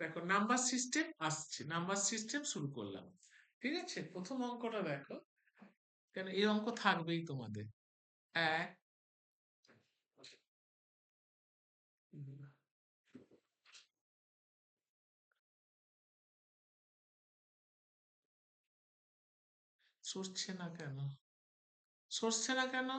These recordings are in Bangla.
দেখো নাম্বার সিস্টেম আসছে, নাম্বার সিস্টেম শুরু করলাম। ঠিক আছে, প্রথম অঙ্কটা দেখো, কেন এই অঙ্ক থাকবেই তোমাদের। এক, সরছে না কেন? সরছে না কেন?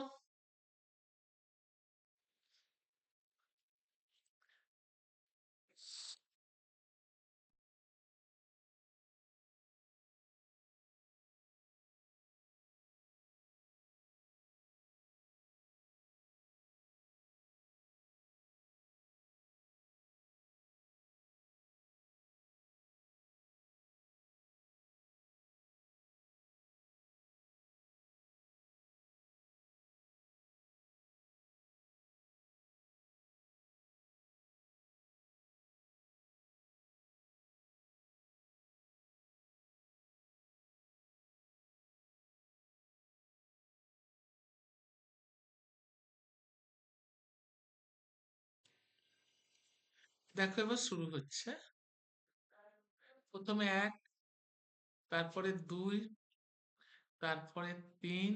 দেখো এবার শুরু হচ্ছে। প্রথমে এক, তারপরে দুই, তারপরে তিন,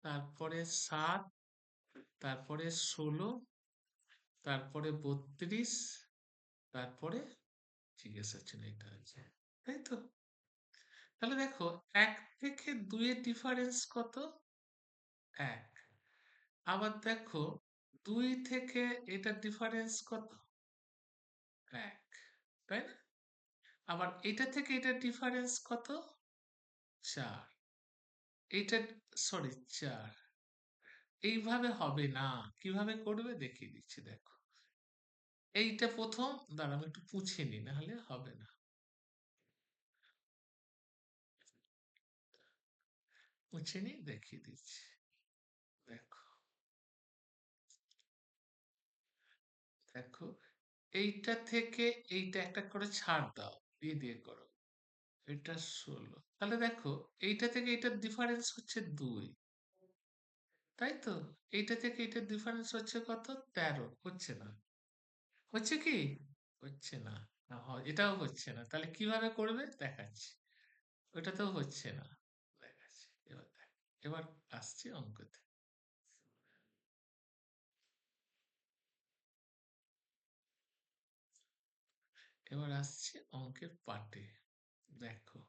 তারপরে সাত, তারপরে 16, তারপরে 32, তারপরে জিজ্ঞাসা ছিল এটা আছে, তাই তো? তাহলে দেখো, এক থেকে দুইয়ের ডিফারেন্স কত? এক। আবার দেখো, দুই থেকে এটার ডিফারেন্স কত? এক, তাই না? আবার এটা থেকে এটার ডিফারেন্স কত? চার। এইটা, সরি, চার। এইভাবে হবে না। কিভাবে করবে দেখিয়ে দিচ্ছি, দেখো। এইটা প্রথম, দাঁড়া আমি একটু পুছে নিই, না হলে হবে না। মুছে নিই, দেখিয়ে দিচ্ছি। দেখো, দেখো, এইটা থেকে এইটা একটা করে ছাড় দাও, দিয়ে দিয়ে করো। এটা 16। তাহলে দেখো, এইটা থেকে এইটার ডিফারেন্স হচ্ছে 2, তাই তো? এইটা থেকে এইটার ডিফারেন্স হচ্ছে কত? 13। হচ্ছে না। হচ্ছে কি? হচ্ছে না। না, এটাও হচ্ছে না। তাহলে কিভাবে করবে দেখাচ্ছি। ওটাতেও হচ্ছে না, দেখাচ্ছি। এবার দেখ, এবার আসছি অঙ্কতে। এবার আসছি অঙ্কের পার্টে। দেখো,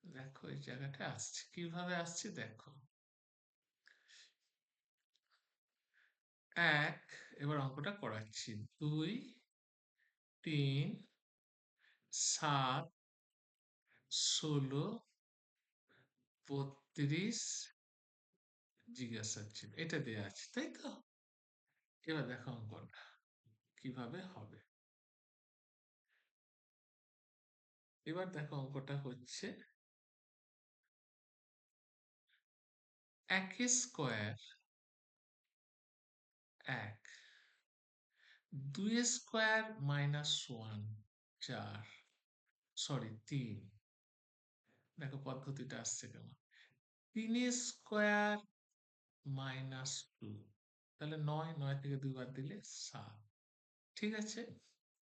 দেখো এই জায়গাটা আসছে, কিভাবে আসছে দেখো। এক, এবার অঙ্কটা করাচ্ছি। দুই, তিন, সাত, 16, 32 জিজ্ঞাসা ছিল, এটা দেয়া আছে, তাই তো? এবার দেখো অঙ্কটা কিভাবে হবে। এবার দেখো অঙ্কটা হচ্ছে, এক স্কোয়ার এক, দুই স্কোয়ার মাইনাস ওয়ান 4, সরি 3। দেখো পদ্ধতিটা আসছে কেমন। 3 স্কোয়ার মাইনাস 2, তাহলে 9, 9 থেকে 2 বাদ দিলে 7। ঠিক আছে,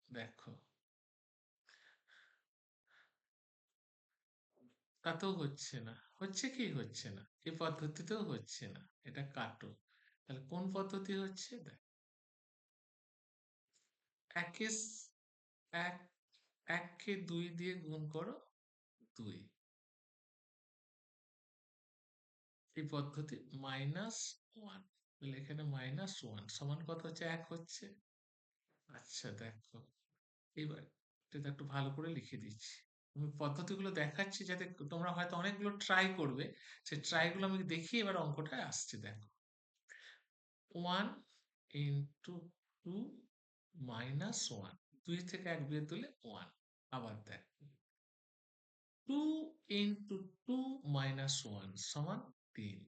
দেখো তাতেও হচ্ছে না। হচ্ছে কি? হচ্ছে না। এই পদ্ধতিতেও হচ্ছে না। এটা কাটো। তাহলে কোন পদ্ধতি হচ্ছে? দেখ, একে এক, এককে 2 দিয়ে গুণ করো, 2। এই পদ্ধতি মাইনাস 1। তাহলে এখানে মাইনাস 1 সমান কত হচ্ছে? 1 হচ্ছে। আচ্ছা দেখো, এবার এটা একটু ভালো করে লিখে দিচ্ছি। আমি পদ্ধতিগুলো দেখাচ্ছি যাতে তোমরা হয়তো অনেকগুলো ট্রাই করবে। সেই ট্রাইগুলো আমি দেখিয়ে এবার অঙ্কটা আসছে, দেখো। 1 ইন্টু 2 মাইনাস 1, 2 থেকে 1 বিয়োগ দিলে 1। আবার দেখ, 2 ইন্টু 2 মাইনাস 1 সমান 3।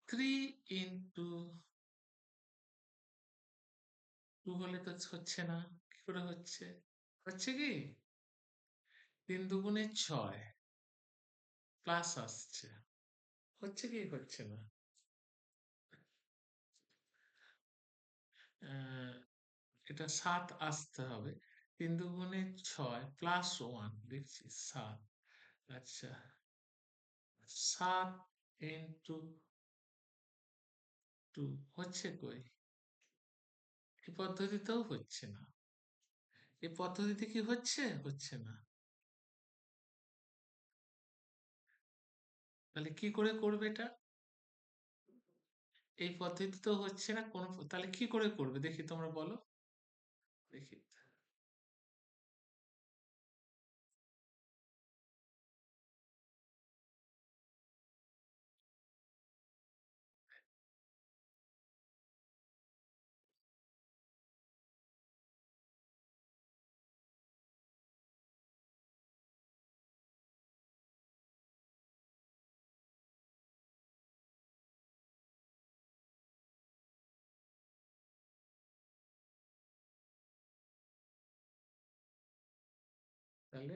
3 ইন্টু 2 হলে তো হচ্ছে না। কি করে হচ্ছে? হচ্ছে কি? 3 দুগুণে 6, প্লাস আসছে। হচ্ছে কি? হচ্ছে না। এটা 7 আসতে হবে। 3 দুগুণে 6 প্লাস 1 দেখছি 7। আচ্ছা, 7 ইন্টু 2 হচ্ছে কই? এই পদ্ধতিতেও হচ্ছে না। এই পদ্ধতিতে কি হচ্ছে? হচ্ছে না। তাহলে কি করে করবে এটা? এই পদ্ধতিতেও হচ্ছে না কোন, তাহলে কি করে করবে দেখি তোমরা বলো। দেখি। তাহলে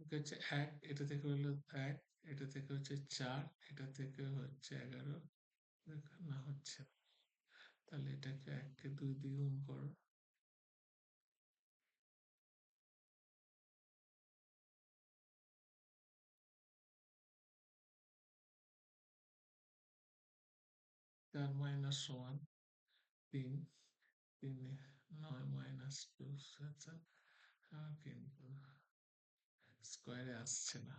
এটা হচ্ছে 1, এটা থেকে হলো 1, এটা থেকে হচ্ছে 4, এটা থেকে হচ্ছে 11, না হচ্ছে না। তাহলে এটাকে 1 কে 2 দিয়ে গুণ করো। চার মাইনাস ওয়ান 3, 3 9 মাইনাস 2 7, কিন্তু স্কোয়ারে আসছে না।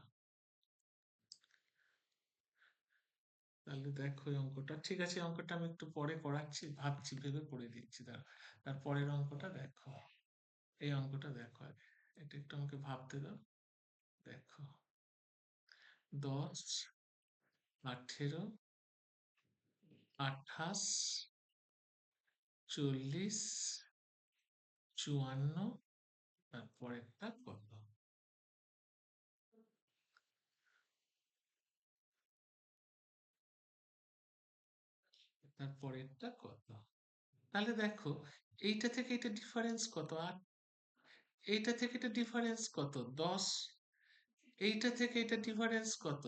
তাহলে দেখো এই অঙ্কটা, ঠিক আছে অঙ্কটা আমি একটু পরে করাচ্ছি, ভাবছি ভেবে করে দিচ্ছি। তারপরের অঙ্কটা দেখো, এই অঙ্কটা দেখো আগে, এটা একটু আমাকে ভাবতে দাও। দেখো 10, 18, 28, 40, 54, তারপরেরটা কত? তারপরেরটা কত? তাহলে দেখো এইটা থেকে এটা ডিফারেন্স কত? 8। এইটা থেকে এটা ডিফারেন্স কত? 10। এইটা থেকে এটা ডিফারেন্স কত?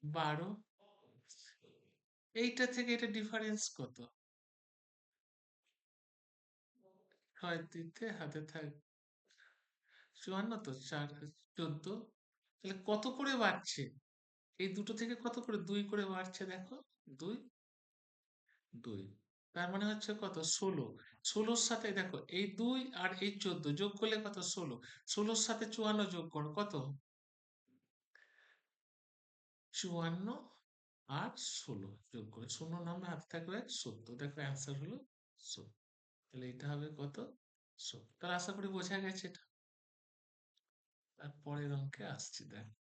12। এইটা থেকে এটা ডিফারেন্স কত? 6 দিতে হাতে থাক 54, তো 4 14। তাহলে কত করে বাড়ছে? এই দুটো থেকে কত করে? 2 করে বাড়ছে দেখো। 2, 2। তার মানে হচ্ছে কত? 16। 16-র সাথে দেখো এই 2 আর এই 14 যোগ করলে কত? 16। 16-র সাথে 54 যোগ করো, কত? 54 আর 16 যোগ করে 0 নামে হাতে থাকবে 70। দেখো অ্যান্সার হলো 70। তাহলে এটা হবে কত? 70। তাহলে আশা করি বোঝা গেছে এটা। তারপরের অঙ্কে আসছি। দেখো,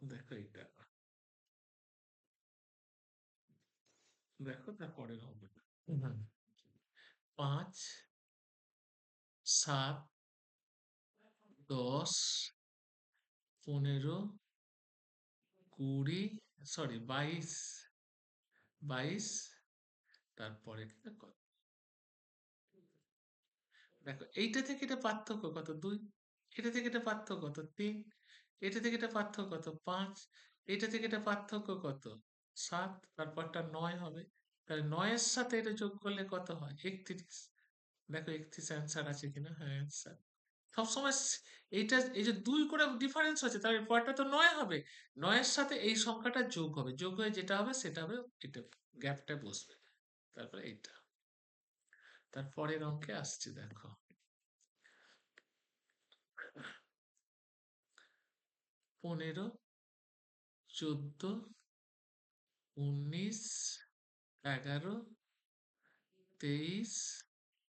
দেখো এটা, দেখো তারপরের অঙ্কটা। 5, 7, 10, 15, 20, সরি 22, 22, তারপরে কত? দেখো এইটা থেকে এটা পার্থক্য কত? 2। এটা থেকে এটা পার্থক্য কত? 3। এটা থেকে এটা পার্থক্য কত? 5। এটা থেকে এটা পার্থক্য কত? 7। তারপরটা 9 হবে। তাহলে 9 এর সাথে এটা যোগ করলে কত হয়? 31। দেখো 31 অ্যান্সার আছে কিনা? হ্যাঁ অ্যান্সার। সবসময় এইটা, এই যে 2 করে ডিফারেন্স হচ্ছে, তাহলে পরেরটা তো 9 হবে। 9 এর সাথে এই সংখ্যাটা যোগ হবে, যোগ হয়ে যেটা হবে সেটা হবে এটা, গ্যাপটা বসবে। তারপরে এইটা। তারপরের অঙ্কে আসছে দেখো। 15, 14, 19, 11, 23,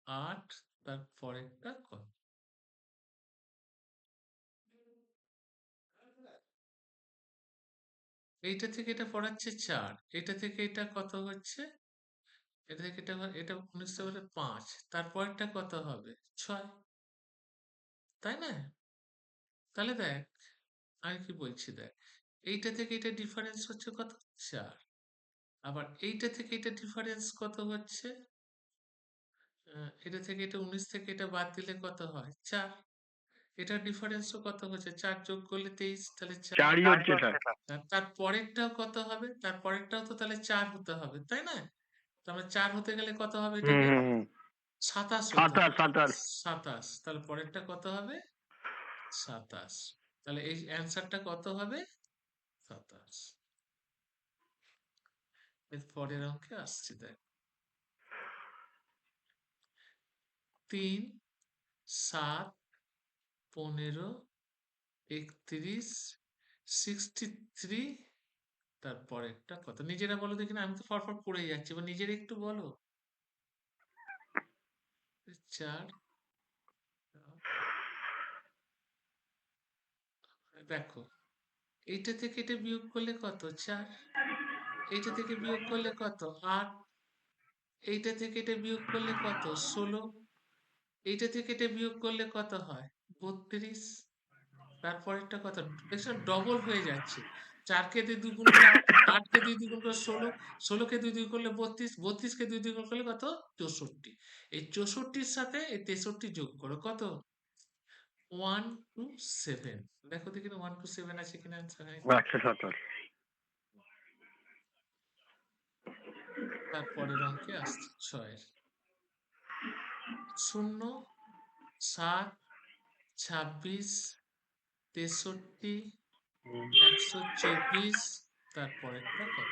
8, তারপরেরটা কত? এইটা থেকে এটা পড়াচ্ছে 4। এটা থেকে এটা কত হচ্ছে? এটা থেকে এটা, এটা 19 থেকে 5, তারপরেরটা কত হবে? 6, তাই না? তাহলে দেখ, আমি কি বলছি দেখ, এইটা থেকে এটা ডিফারেন্স হচ্ছে কত? 4। আবার এইটা থেকে এটা ডিফারেন্স কত হচ্ছে? এটা থেকে এটা 19 থেকে এটা বাদ দিলে কত হয়? 4। এটার ডিফারেন্সও কত হচ্ছে? 4 যোগ করলে 23, তাহলে 4। 4ই হচ্ছে স্যার। তার পরেরটাও কত হবে? তার পরেরটাও তো তাহলে 4 হতে হবে, তাই না? তার মানে 4 হতে গেলে কত হবে হুম এটাকে? হুম হুম 27 হতে হবে। 27 27। 27, তাহলে পরেরটা কত হবে? 27। তাহলে এই অ্যান্সারটা কত হবে? 27। এর পরের অঙ্কে আসছি, দেখ। 3, 7, 15, 31, 63, তারপরেরটা কত? নিজেরা বলো দেখি না, আমি তো ফটফট পড়ে যাচ্ছি, এবার নিজেরা একটু বলো। 4, দেখো এইটা থেকে এটা বিয়োগ করলে কত? 4। এইটা থেকে বিয়োগ করলে কত? 8। এইটা থেকে এটা বিয়োগ করলে কত? 16। এইটা থেকে এটা বিয়োগ করলে কত হয়? 32। তারপরেরটা কত? দেখছো ডবল হয়ে যাচ্ছে। 4 কে দিয়ে 2 গুণ করলে 8, 8 কে দিয়ে 2 গুণ করলে 16, 16 কে 2 গুণ করলে 32, 32 কে 2 গুণ করলে কত? 64। এই 64-র সাথে এই 63 যোগ করো, কত? 127। দেখো দেখি 127 আছে কিনা অ্যান্সার। 127। তারপরের অঙ্কে আসছে 6-এর। 0, 7, 26, 63, 124, তারপরেরটা কত?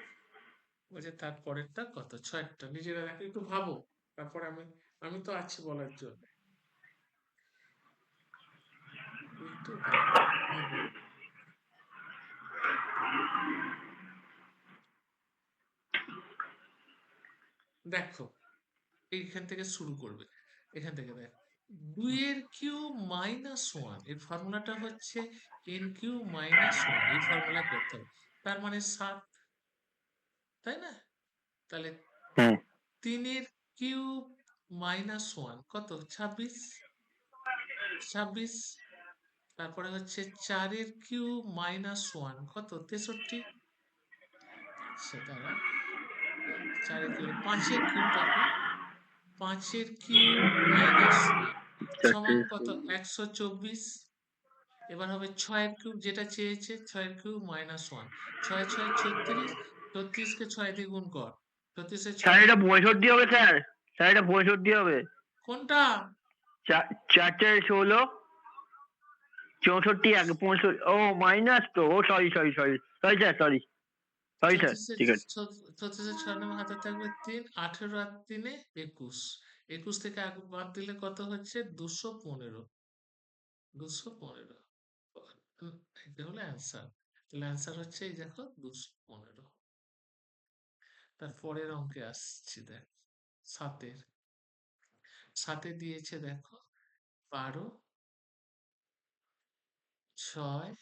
দেখো বলছে তারপরেরটা কত? 6-টা নিজেরা দেখো, একটু ভাবো। তারপরে আমি আমি তো আছি বলার জন্য। একটু দেখো, ভাবো। দেখো এইখান থেকে শুরু করবে। এখান থেকে দেখো, 2 এর কিউব মাইনাস 1, এর ফর্মুলাটা হচ্ছে এন কিউব মাইনাস 1, এই ফর্মুলা করতে হবে। তার মানে 7, তাই না? তাহলে হুম 3 এর কিউব মাইনাস 1 কত? 26। 26। তারপরে হচ্ছে 4 এর কিউব মাইনাস 1 কত? 63। আচ্ছা দাঁড়াও, 4 এর কিউব, 5 এর কিউবটা কি? 5 এর কিউব মাইনাস 1 সমান কত? 124। এবার হবে 6 এর কিউব, যেটা চেয়েছে, 6 এর কিউব মাইনাস 1, 6 6 36, 36 কে 6 দিয়ে গুণ কর, 36 এ 6 স্যার, নং, এটা 65 হবে স্যার। স্যার, এটা 65 হবে। কোনটা? 4 4 16, 64 আগে 65। ও মাইনাস তো, oh sorry sorry sorry sorry sir, sorry sorry sir, 36 ঠিক আছে। 6 নং হাতে থাকবে 3, 18 আর 3 21, 21 থেকে আগে বাদ দিলে কত হচ্ছে? 215। 215, এটা হলো অ্যান্সার। তাহলে অ্যান্সার হচ্ছে এই দেখো 215। তার পরের অঙ্কে আসছি, দেখ। 7-এর। 7-এ দিয়েছে দেখো 12, 6,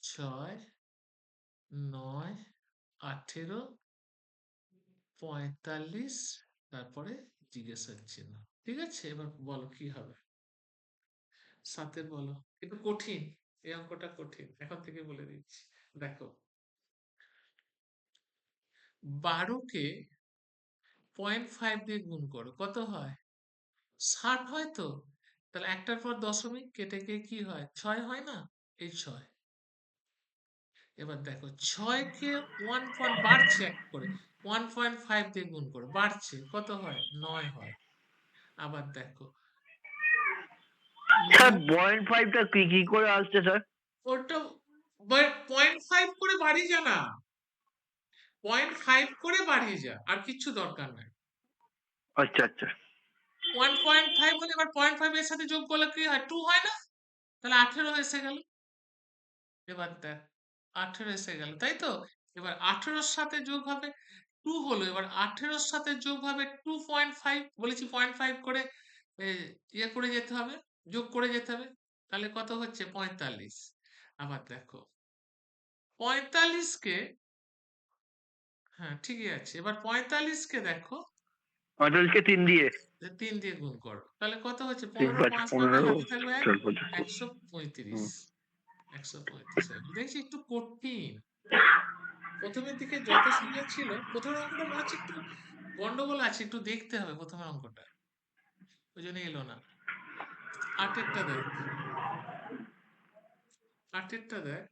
6, 9, 18, 45, তারপরে জিজ্ঞাসার চিহ্ন। ঠিক আছে, এবার বলো কি হবে। 7-এর বলো, একটু কঠিন, এই অঙ্কটা কঠিন, এখন থেকে বলে দিচ্ছি। দেখো 12 কে 0.5 দিয়ে গুণ করো, কত হয়? 60 হয় তো? তাহলে একটার পর দশমিক কেটে গিয়ে কি হয়? 6 হয় না? এই 6। এবার দেখো 6 কে 1 পয়েন্ট বাড়ছে এক করে, 1.5 দিয়ে গুণ করো, বাড়ছে, কত হয়? 9 হয়। আবার দেখো স্যার, 9, 0.5টা কি কি করে আসছে স্যার? ওটা 0.5 করে বাড়িয়ে যা না, 0.5 করে বাড়িয়ে যা, আর কিচ্ছু দরকার নাই। আচ্ছা আচ্ছা। 1.5 হলে এবার 0.5 এর সাথে যোগ করলে কি হয়? 2 হয় না? তাহলে 18 এসে গেল। এবার দেখ 18 এসে গেল, তাই তো? এবার 18-র সাথে যোগ হবে 2 হলো, এবার 18-র সাথে যোগ হবে 2.5, বলেছি 0.5 করে এ, ইয়ে করে যেতে হবে, যোগ করে যেতে হবে। তাহলে কত হচ্ছে? 45। আবার দেখো 45 কে, হ্যাঁ ঠিকই আছে, এবার 45 কে দেখো 48কে 3 দিয়ে। 3 দিয়ে গুণ করো, তাহলে কত হচ্ছে? 3 15, 5 5 পাবে, 15, হাতে থাকবে 1, 4 5। 135। হুম 135 দেখছি একটু কঠিন। প্রথমের দিকে যত সোজা ছিল, প্রথমের অঙ্কটা মনে হচ্ছে একটু গন্ডগোল আছে, একটু দেখতে হবে প্রথমের অঙ্কটা, ওই জন্য এলো না। আটেরটা দেখ, আটেরটা দেখ,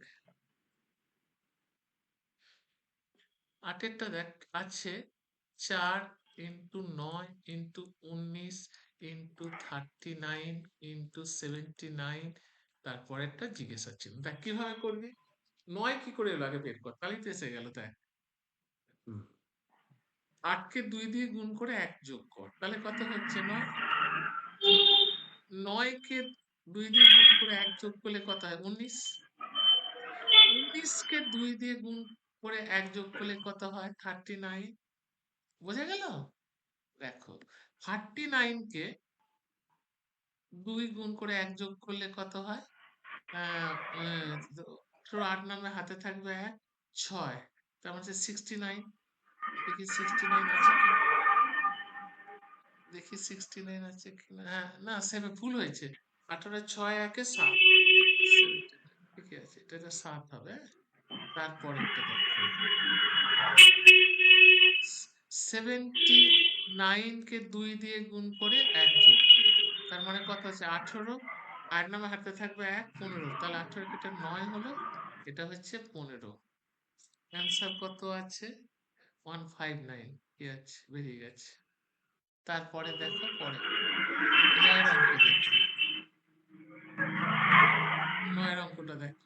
আটেরটা দেখ, আছে 4 ইন্টু 9 ইন্টু 19 ইন্টু 39 ইন্টু 79, তারপরেরটা জিজ্ঞাসা ছিল। দেখ কিভাবে করবি। 9 কি করে এলো আগে বের কর, তাহলেই তো এসে গেল। দেখ 8 কে 2 দিয়ে গুণ করে 1 যোগ কর, তাহলে কত হচ্ছে 9। 9 কে 2 দিয়ে গুণ করে 1 যোগ করলে কত হয় 19। 19 কে 2 দিয়ে গুণ করে 1 যোগ করলে কত হয় 39। বোঝা গেল। দেখো 39 কে 2 গুণ করে 1 যোগ করলে কত হয়, আহ, আহ, তো 8 নামে হাতে থাকবে 1, 6, তার মানে 69। দেখি 69 আছে কি, দেখি 69 আছে কিনা। হ্যাঁ, না সেভে ভুল হয়েছে। 18 6 1 7, 79 ঠিকই আছে, এটা 7 হবে। তারপরেরটা দেখো 79 কে 2 দিয়ে গুণ করে 1 যোগ করব, তার মানে কত আছে 18। 8 নামে হাতে থাকবে 1, 15, তাহলে 18 কেটে 9 হলো, এটা হচ্ছে 15। অ্যান্সার কত আছে 159। কি আছে, বেরিয়ে গেছে। তারপরে দেখো পরে 9 অঙ্ক দেখো, 9 অঙ্কটা দেখো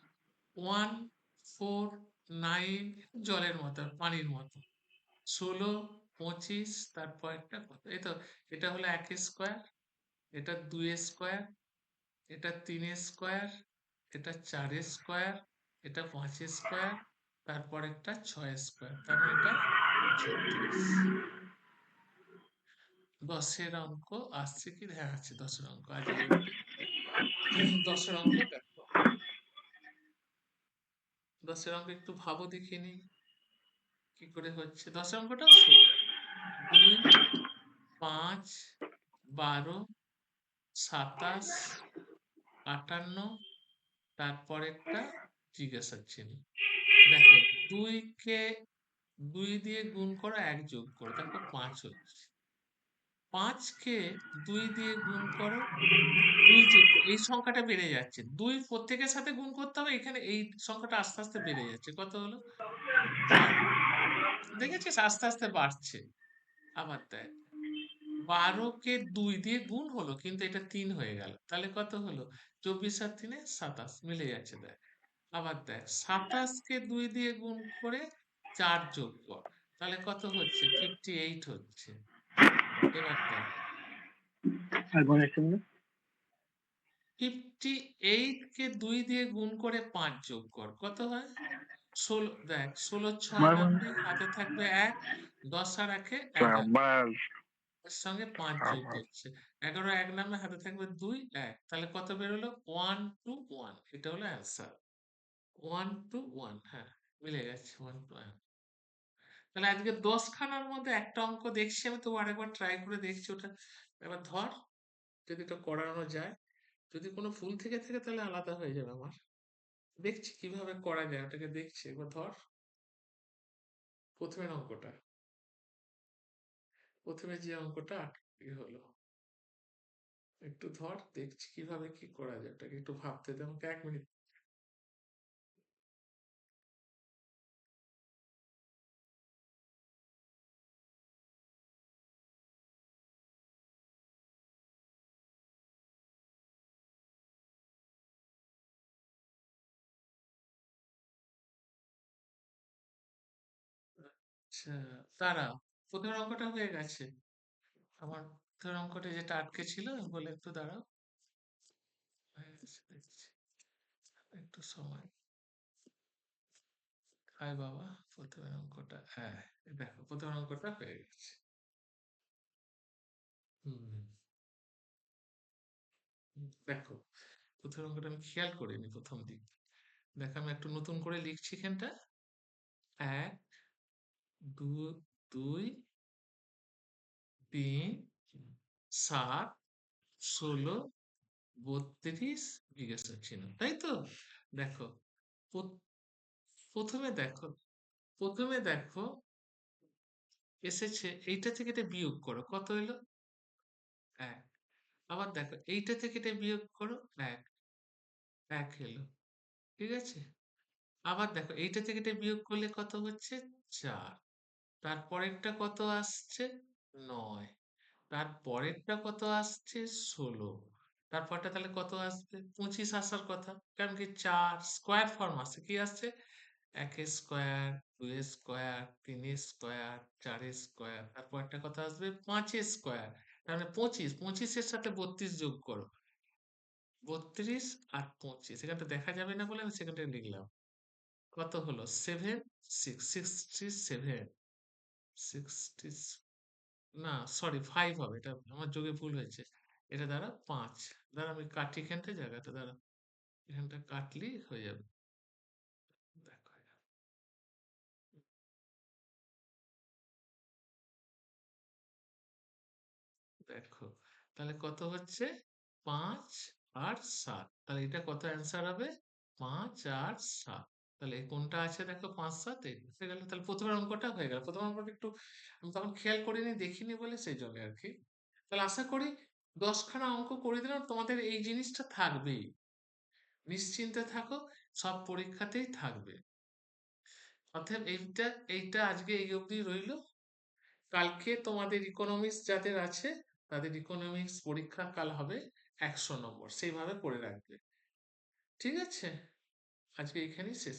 1 4 9, জলের মতো পানির মতো। 16 25, তারপর একটা কত, এই তো এটা হলো 1 স্কোয়ার, এটা 2 স্কোয়ার, এটা 3 স্কোয়ার, এটা 4 স্কোয়ার, এটা 5 স্কোয়ার, তারপর একটা 6 স্কোয়ার, তার মানে এটা 36। 10-এর অঙ্ক আসছে কি, হ্যাঁ আছে 10-এর অঙ্ক আজকে একটু। 10-এর অঙ্ক দেখো, 10-এর অঙ্ক একটু ভাবো দেখিনি কি করে হচ্ছে। 10-এর অঙ্কটাও সোজা। 2 5 12 27 58, তারপর একটা জিজ্ঞাসা চিহ্ন। দেখো 2 কে 2 দিয়ে গুণ করো 1 যোগ করো, দেখো 5 হচ্ছে। 5 কে 2 দিয়ে গুণ করো 2 যোগ করো, এই সংখ্যাটা বেড়ে যাচ্ছে। 2 প্রত্যেকের সাথে গুণ করতে হবে, এখানে এই সংখ্যাটা আস্তে আস্তে বেড়ে যাচ্ছে। কত হলো 4, দেখেছিস আস্তে আস্তে বাড়ছে। আবার দেখ 12 কে 2 দিয়ে গুণ হলো, কিন্তু এটা 3 হয়ে গেল, তাহলে কত হলো 24 আর 3 27, মিলে যাচ্ছে। দেখ আবার দেখ 27 কে 2 দিয়ে গুণ করে 4 যোগ কর, তাহলে কত হচ্ছে 58 হচ্ছে। এবার দেখ একবার একসঙ্গে 58 কে 2 দিয়ে গুণ করে 5 যোগ কর, কত হয় 16। দেখ 16 6 90, হাতে থাকবে 1, 10 আর 1 11, বাস এর সঙ্গে 5 যোগ করছে 11, 1 নামে হাতে থাকবে 2 1, তাহলে কত বেরোলো 1 to 1, এটা হলো অ্যান্সার 1 to 1। হ্যাঁ, মিলে গেছে 1 to 1। তাহলে আজকে 10 খানার মধ্যে একটা অঙ্ক দেখছি আমি, তো আরেকবার ট্রাই করে দেখছি ওটা। এবার ধর, যদি এটা করানো যায়, যদি কোনো ভুল থেকে থাকে তাহলে আলাদা হয়ে যাবে আমার। দেখছি কিভাবে করা যায়, ওটাকে দেখছি। এবার ধর প্রথমের অঙ্কটা, প্রথমে যে অঙ্কটা আটকে হলো, একটু ধর দেখছি কিভাবে কি করা যায়, ওটাকে একটু ভাবতে দে আমাকে 1 মিনিট। আচ্ছা, দাঁড়া, প্রথমের অঙ্কটা হয়ে গেছে আমার। প্রথমের অঙ্কটা যেটা আটকে ছিল আমি বলে, একটু দাঁড়াও, হয়ে গেছে দেখছি, একটু সময়। হাই বাবা, প্রথমের অঙ্কটা, হ্যাঁ এই দেখো প্রথমের অঙ্কটা হয়ে গেছে। হুম, দেখো প্রথমের অঙ্কটা আমি খেয়াল করিনি প্রথম দিক। দেখো আমি একটু নতুন করে লিখছি এখানটা। 1 2 2 3 7 16 32 জিজ্ঞাসা চিহ্ন, তাই তো। দেখো প্রথমে দেখো, প্রথমে দেখো এসেছে, এইটা থেকে এটা বিয়োগ করো, কত এলো? 1। আবার দেখো এইটা থেকে এটা বিয়োগ করো, 1, 1 এলো, ঠিক আছে? আবার দেখো এইটা থেকে এটা বিয়োগ করলে কত হচ্ছে? 4। তারপরেরটা কত আসছে? 9। তারপরেরটা কত আসছে? 16। তারপরটা তাহলে কত আসবে? 25 আসার কথা। কারণ কি 4 স্কোয়ার ফর্ম আসছে, কি আসছে? 1 স্কোয়ার, 2 স্কোয়ার, 3 স্কোয়ার, 4 স্কোয়ার, তারপরটা কত আসবে? 5 স্কোয়ার। তার মানে 25, 25 এর সাথে 32 যোগ করো। 32 আর 25, এখানটা দেখা যাবে না বলে আমি সেখানটা লিখলাম। কত হলো? 7, 6, 67, 60, না সরি 5 হবে, এটা আমার যোগে ভুল হয়েছে। এটা দ্বারা 5 দ্বারা আমি কাটি এখানটা, জায়গাটা দ্বারা এখানটা কাটলি হয়ে যাবে। দেখো, দেখো তাহলে কত হচ্ছে? 5 আর 7, তাহলে এটা কত অ্যান্সার হবে? 5 আর 7। তাহলে এই কোনটা আছে দেখো, 5 7 এই হয়ে গেল। তাহলে প্রথমের অঙ্কটা হয়ে গেল। প্রথম অঙ্কটা একটু আমি তখন খেয়াল করিনি, দেখিনি বলে সেই জন্য আর কি। তাহলে আশা করি 10খানা অঙ্ক করে দিলাম, তোমাদের এই জিনিসটা থাকবেই, নিশ্চিন্তে থাকো, সব পরীক্ষাতেই থাকবে। অতএব এইটা এইটা আজকে এই অবধি রইলো। কালকে তোমাদের ইকোনমিক্স যাদের আছে তাদের ইকোনমিক্স পরীক্ষা কাল হবে 100 নম্বর, সেইভাবে পড়ে রাখবে। ঠিক আছে, আজকে এখানেই শেষ।